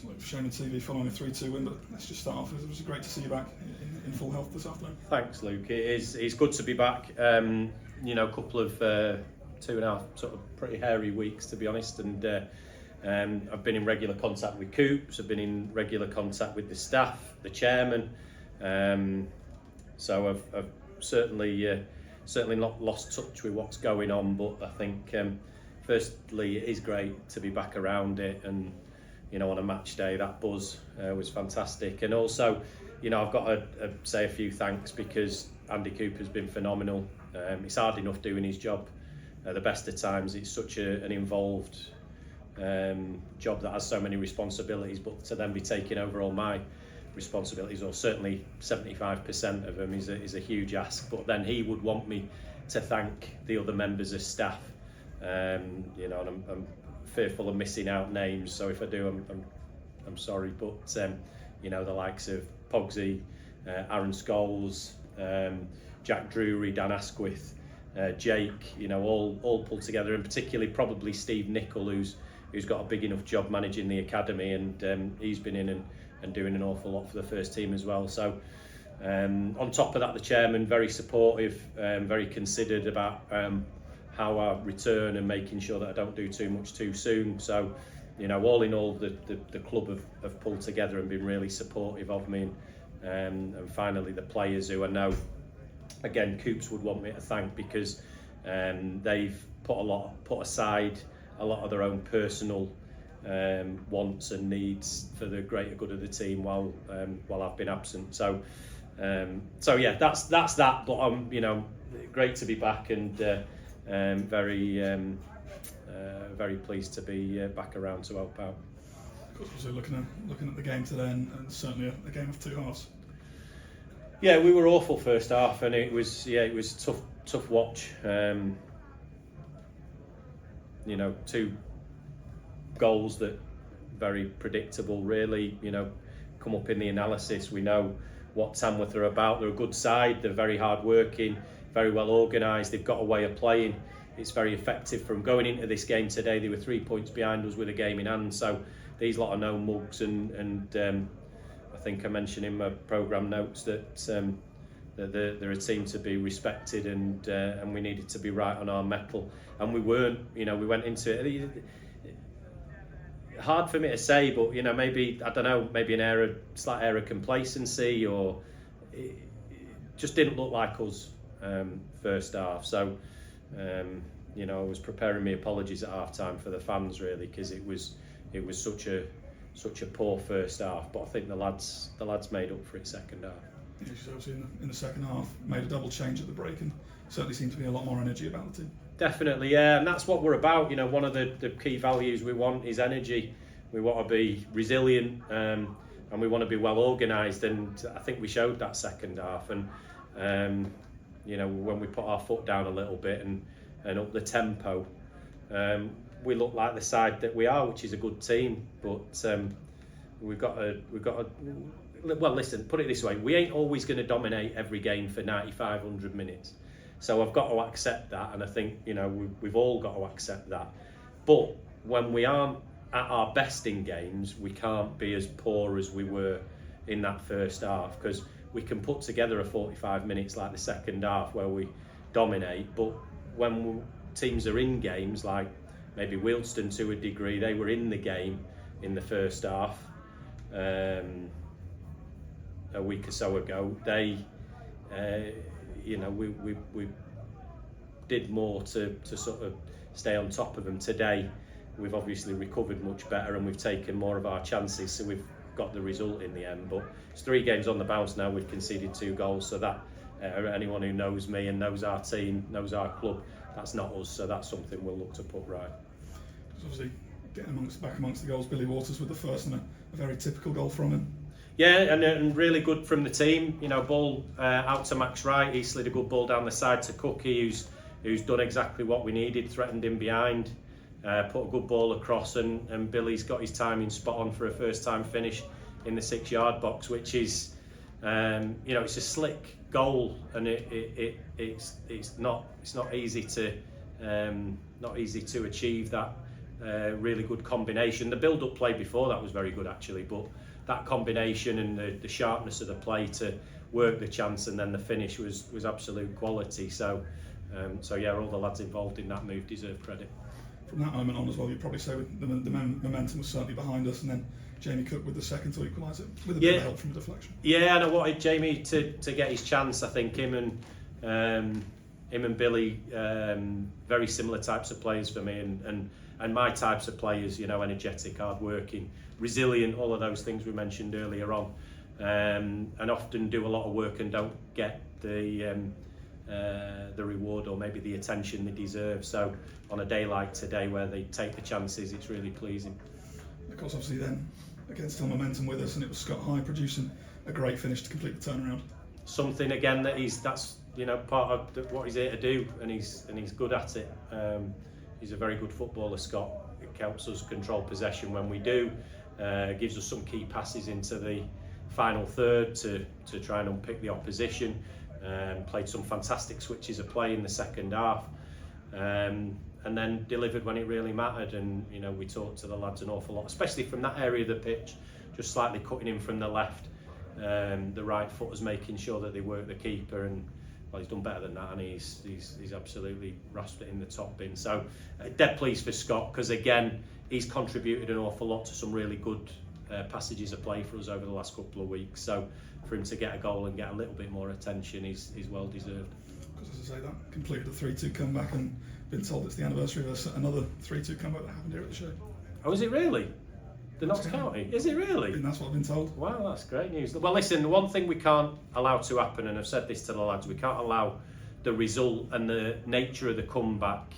like shown on TV following a 3-2 win, but let's just start off. It was great to see you back in full health this afternoon. Thanks, Luke. It's good to be back. You know, a couple of 2.5 sort of pretty hairy weeks, to be honest, and I've been in regular contact with Coops. I've been in regular contact with the staff, the chairman. So I've certainly not lost touch with what's going on, but I think firstly it is great to be back around it, and you know, on a match day that buzz was fantastic. And also, you know, I've got to say a few thanks, because Andy Cooper's been phenomenal. It's hard enough doing his job at the best of times. It's such an involved job that has so many responsibilities, but to then be taking over all my responsibilities, or certainly 75% of them, is a huge ask. But then he would want me to thank the other members of staff, you know, and I'm fearful of missing out names, so if I do, I'm sorry. But you know, the likes of Pogsy, Aaron Scholes, Jack Drury, Dan Asquith, Jake, you know, all pulled together, and particularly probably Steve Nicol, who's got a big enough job managing the academy, and he's been in and doing an awful lot for the first team as well. So on top of that, the chairman, very supportive, very considered about how I return and making sure that I don't do too much too soon. So, you know, all in all, the club have pulled together and been really supportive of me, and finally the players, who I know, again, Coops would want me to thank, because they've put aside a lot of their own personal wants and needs for the greater good of the team while I've been absent. So yeah, that's that. But I'm, you know, great to be back, and very pleased to be back around to help out. Of course, also looking at the game today, and certainly a game of two halves. Yeah, we were awful first half, and it was tough watch. You know, 2 goals that very predictable, really. You know, come up in the analysis. We know what Tamworth are about. They're a good side. They're very hard working, very well organised. They've got a way of playing. It's very effective. From going into this game today, they were 3 points behind us with a game in hand. So these lot are no mugs, and I think I mentioned in my programme notes that they're a team to be respected, and we needed to be right on our mettle, and we weren't. You know, we went into it. Hard for me to say, but you know, maybe, I don't know, maybe slight air of complacency, or it just didn't look like us first half. So you know, I was preparing my apologies at half time for the fans, really, because it was such a poor first half. But I think the lads made up for it second half. Yeah, she's obviously in the second half made a double change at the break, and certainly seemed to be a lot more energy about the team. Definitely, yeah, and that's what we're about. You know, one of the key values we want is energy. We want to be resilient, and we want to be well organised, and I think we showed that second half. And you know, when we put our foot down a little bit and up the tempo, we look like the side that we are, which is a good team. But we've got to. Well, listen, put it this way: we ain't always going to dominate every game for 95, 100 minutes. So I've got to accept that, and I think, you know, we've all got to accept that. But when we aren't at our best in games, we can't be as poor as we were in that first half, because we can put together a 45 minutes like the second half where we dominate. But when teams are in games, like maybe Wealdstone to a degree, they were in the game in the first half a week or so ago. They, you know, we did more to sort of stay on top of them. Today, we've obviously recovered much better, and we've taken more of our chances, so we've got the result in the end. But it's 3 games on the bounce now. We've conceded 2 goals, so that anyone who knows me and knows our team, knows our club, that's not us. So that's something we'll look to put right. Obviously, getting back amongst the goals, Billy Waters with the first, and a very typical goal from him. Yeah, and really good from the team. You know, ball out to Max Wright. He slid a good ball down the side to Cookie, who's done exactly what we needed, threatened him behind, put a good ball across, and Billy's got his timing spot on for a first-time finish in the 6-yard box, which is, you know, it's a slick goal, and it's not easy to achieve that really good combination. The build-up play before that was very good actually, but that combination and the sharpness of the play to work the chance and then the finish was absolute quality. So yeah, all the lads involved in that move deserve credit. From that moment on as well, you'd probably say the momentum was certainly behind us, and then Jamie Cook with the second to equalise it with a bit of help from the deflection. Yeah, and I wanted Jamie to get his chance. I think him and Billy, very similar types of players for me, and my types of players, you know, energetic, hard-working, resilient, all of those things we mentioned earlier on, and often do a lot of work and don't get the reward or maybe the attention they deserve. So on a day like today where they take the chances, it's really pleasing. Of course, obviously then, again, still momentum with us, and it was Scott High producing a great finish to complete the turnaround. Something again that's you know, part of what he's here to do, and he's good at it. He's a very good footballer, Scott. It helps us control possession when we do. Gives us some key passes into the final third to try and unpick the opposition. Played some fantastic switches of play in the second half, and then delivered when it really mattered. And you know, we talked to the lads an awful lot, especially from that area of the pitch, just slightly cutting in from the left. The right foot was making sure that they work the keeper, and well, he's done better than that, and he's absolutely rasped it in the top bin. So dead pleased for Scott, because again, he's contributed an awful lot to some really good passages of play for us over the last couple of weeks. So for him to get a goal and get a little bit more attention is well deserved. Because as I say, that completed a 3-2 comeback, and been told it's the anniversary of another 3-2 comeback that happened here at the show. Oh, is it really? The Notts County? Is it really? And that's what I've been told. Wow, that's great news. Well, listen, the one thing we can't allow to happen, and I've said this to the lads, we can't allow the result and the nature of the comeback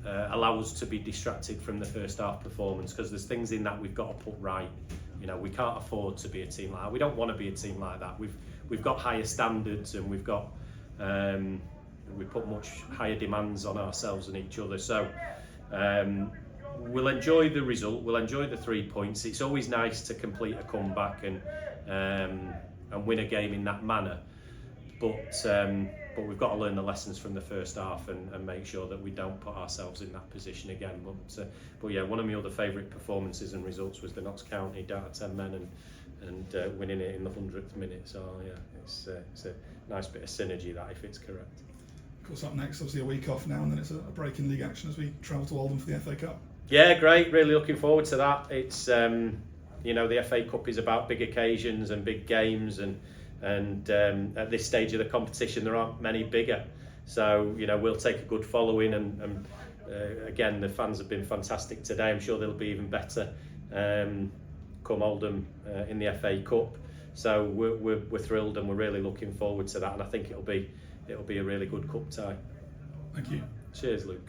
allow us to be distracted from the first half performance, because there's things in that we've got to put right. You know, we can't afford to be a team like that. We don't want to be a team like that. We've got higher standards, and we've got we put much higher demands on ourselves and each other. So we'll enjoy the result. We'll enjoy the 3 points. It's always nice to complete a comeback and win a game in that manner. But we've got to learn the lessons from the first half and make sure that we don't put ourselves in that position again. But yeah, one of my other favourite performances and results was the Notts County down at 10 men and winning it in the 100th minute. So yeah, it's a nice bit of synergy, that, if it's correct. Of course, up next, obviously a week off now, and then it's a break in league action as we travel to Oldham for the FA Cup. Yeah, great. Really looking forward to that. It's you know, the FA Cup is about big occasions and big games, and at this stage of the competition there aren't many bigger. So you know, we'll take a good following, and again, the fans have been fantastic today. I'm sure they'll be even better come Oldham in the FA Cup. So we're thrilled, and we're really looking forward to that, and I think it'll be a really good cup tie. Thank you. Cheers, Luke.